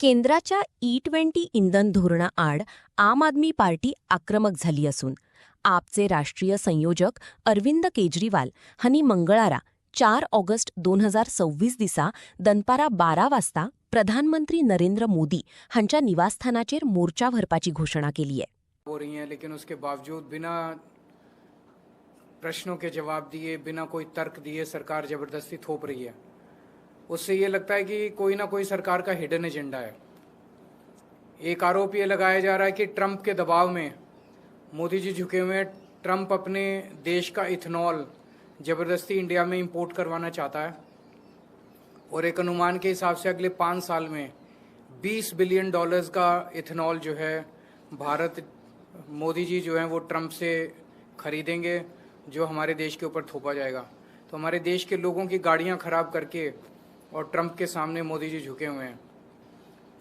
केंद्राच्या E20 इंधन धोरणाआड आम आदमी पार्टी आक्रमक झाली असून आपचे राष्ट्रीय संयोजक अरविंद केजरीवाल हांनी मंगळारा 4 ऑगस्ट 2026 दिसा दनपारा 12 वाजता प्रधानमंत्री नरेंद्र मोदी हांच्या निवासस्थानाचेर मोर्चा भरपाची घोषणा केली आहे. हो रही हैं, लेकिन उसके बावजूद बिना प्रश्नों के जवाब दिए, बिना कोई तर्क दिए सरकार जबरदस्ती थोप रही है. उससे ये लगता है कि कोई ना कोई सरकार का हिडन एजेंडा है. एक आरोप ये लगाया जा रहा है कि ट्रंप के दबाव में मोदी जी झुके हुए हैं. ट्रंप अपने देश का इथेनॉल जबरदस्ती इंडिया में इंपोर्ट करवाना चाहता है और एक अनुमान के हिसाब से अगले 5 साल में $20 बिलियन का इथेनॉल जो है भारत मोदी जी जो हैं वो ट्रंप से खरीदेंगे, जो हमारे देश के ऊपर थोपा जाएगा. तो हमारे देश के लोगों की गाड़ियां खराब करके और ट्रंप के सामने मोदी जी झुके हुए हैं.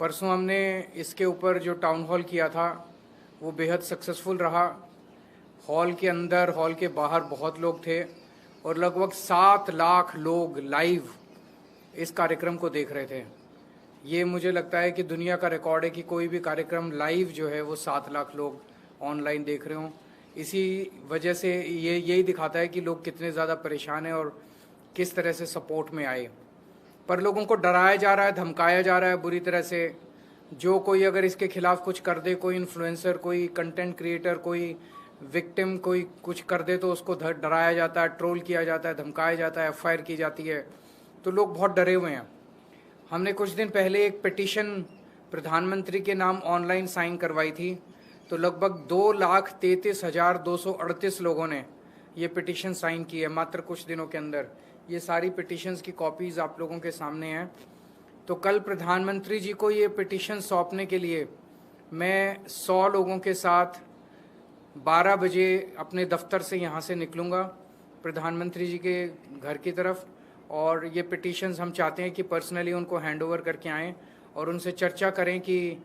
परसों हमने इसके ऊपर जो टाउन हॉल किया था वो बेहद सक्सेसफुल रहा. हॉल के अंदर, हॉल के बाहर बहुत लोग थे और लगभग 7 लाख लोग लाइव इस कार्यक्रम को देख रहे थे. ये मुझे लगता है कि दुनिया का रिकॉर्ड है कि कोई भी कार्यक्रम लाइव जो है वो 7 लाख लोग ऑनलाइन देख रहे हों. इसी वजह से ये यही दिखाता है कि लोग कितने ज़्यादा परेशान हैं और किस तरह से सपोर्ट में आए. पर लोगों को डराया जा रहा है, धमकाया जा रहा है बुरी तरह से. जो कोई अगर इसके खिलाफ कुछ कर दे, कोई इन्फ्लुएंसर, कोई कंटेंट क्रिएटर, कोई विक्टिम कोई कुछ कर दे तो उसको डराया जाता है, ट्रोल किया जाता है, धमकाया जाता है, एफआईआर की जाती है. तो लोग बहुत डरे हुए हैं. हमने कुछ दिन पहले एक पिटीशन प्रधानमंत्री के नाम ऑनलाइन साइन करवाई थी. तो लगभग 2,33,238 लोगों ने ये पिटीशन साइन की है मात्र कुछ दिनों के अंदर. ये सारी पिटीशंस की कॉपीज़ आप लोगों के सामने हैं. तो कल प्रधानमंत्री जी को ये पिटीशन सौंपने के लिए मैं 100 लोगों के साथ 12 बजे अपने दफ्तर से यहाँ से निकलूँगा प्रधानमंत्री जी के घर की तरफ. और ये पिटीशंस हम चाहते हैं कि पर्सनली उनको हैंड ओवर करके आएँ और उनसे चर्चा करें कि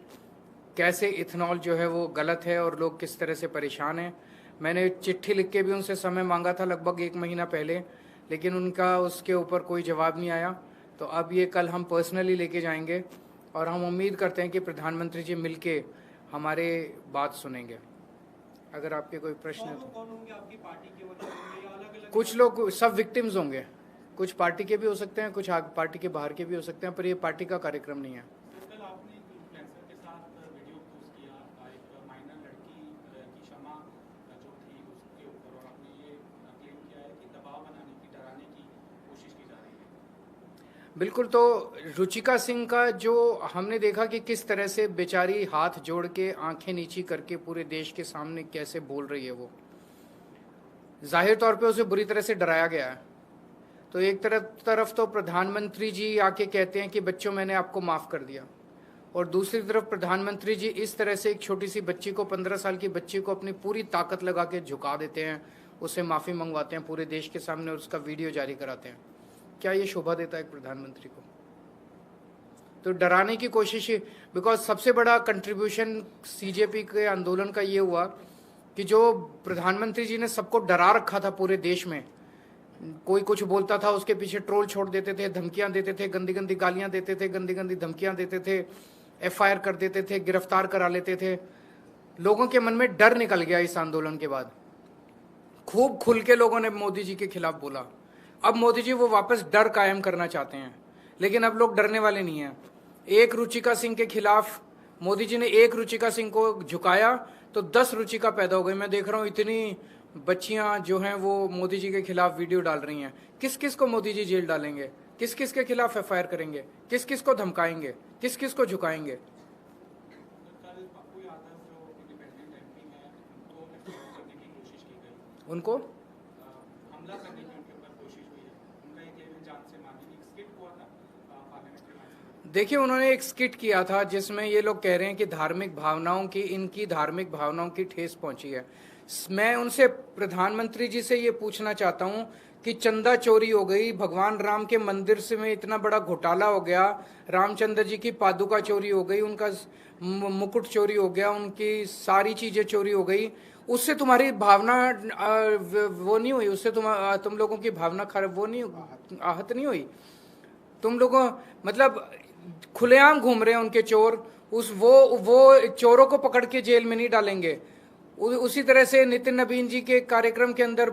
कैसे इथेनॉल जो है वो गलत है और लोग किस तरह से परेशान हैं. मैंने चिट्ठी लिख के भी उनसे समय मांगा था लगभग 1 महीना पहले, लेकिन उनका उसके ऊपर कोई जवाब नहीं आया. तो अब ये कल हम पर्सनली लेके जाएंगे और हम उम्मीद करते हैं कि प्रधानमंत्री जी मिलके हमारे बात सुनेंगे. अगर आपके कोई प्रश्न है तो. कौन होंगे आपकी पार्टी के वजह से या अलग-अलग? कुछ लोग, सब विक्टिम्स होंगे. कुछ पार्टी के भी हो सकते हैं, कुछ पार्टी के बाहर के भी हो सकते हैं, पर ये पार्टी का कार्यक्रम नहीं है. बिल्कुल. तो रुचिका सिंह का जो हमने देखा कि किस तरह से बेचारी हाथ जोड़ के आंखें नीची करके पूरे देश के सामने कैसे बोल रही है, वो जाहिर तौर पे उसे बुरी तरह से डराया गया है. तो एक तरफ तो प्रधानमंत्री जी आके कहते हैं कि बच्चों मैंने आपको माफ़ कर दिया, और दूसरी तरफ प्रधानमंत्री जी इस तरह से एक छोटी सी बच्ची को, 15 साल की बच्ची को अपनी पूरी ताकत लगा के झुका देते हैं, उससे माफ़ी मंगवाते हैं पूरे देश के सामने और उसका वीडियो जारी कराते हैं. क्या ये शोभा देता है एक प्रधानमंत्री को? तो डराने की कोशिश, बिकॉज सबसे बड़ा कंट्रीब्यूशन सीजेपी के आंदोलन का ये हुआ कि जो प्रधानमंत्री जी ने सबको डरा रखा था पूरे देश में. कोई कुछ बोलता था उसके पीछे ट्रोल छोड़ देते थे, धमकियां देते थे, गंदी गंदी गालियां देते थे, गंदी गंदी धमकियां देते थे, एफआईआर कर देते थे, गिरफ्तार करा लेते थे. लोगों के मन में डर निकल गया इस आंदोलन के बाद. खूब खुल के लोगों ने मोदी जी के खिलाफ बोला. अब मोदी जी वो वापस डर कायम करना चाहते हैं, लेकिन अब लोग डरने वाले नहीं हैं. एक रुचिका सिंह के खिलाफ मोदी जी ने एक रुचिका सिंह को झुकाया तो 10 रुचिका पैदा हो गई. मैं देख रहा हूँ इतनी बच्चियां जो हैं वो मोदी जी के खिलाफ वीडियो डाल रही हैं. किस किस को मोदी जी जेल डालेंगे? किस किस के खिलाफ एफआईआर करेंगे? किस किस को धमकाएंगे? किस किस को झुकाएंगे? उनको हमला करने की उनके ऊपर कोशिश हुई है. उनका एक लेवल जान से मारने की स्किट हुआ था पार्लियामेंट्री में. देखिए, उन्होंने एक स्किट किया था जिसमें ये लोग कह रहे हैं कि धार्मिक भावनाओं की, इनकी धार्मिक भावनाओं की ठेस पहुंची है. मैं उनसे, प्रधानमंत्री जी से ये पूछना चाहता हूं कि चंदा चोरी हो गई, भगवान राम के मंदिर से में इतना बड़ा घोटाला हो गया, रामचंद्र जी की पादुका चोरी हो गई, उनका मुकुट चोरी हो गया, उनकी सारी चीजें चोरी हो गई. उससे तुम्हारी भावना वो नहीं हुई? उससे तुम लोगों की भावना खराब वो नहीं, आहत नहीं हुई? तुम लोगों, मतलब खुलेआम घूम रहे हैं उनके चोर, वो चोरों को पकड़ के जेल में नहीं डालेंगे। उसी तरह से नितिन नवीन जी के कार्यक्रम के अंदर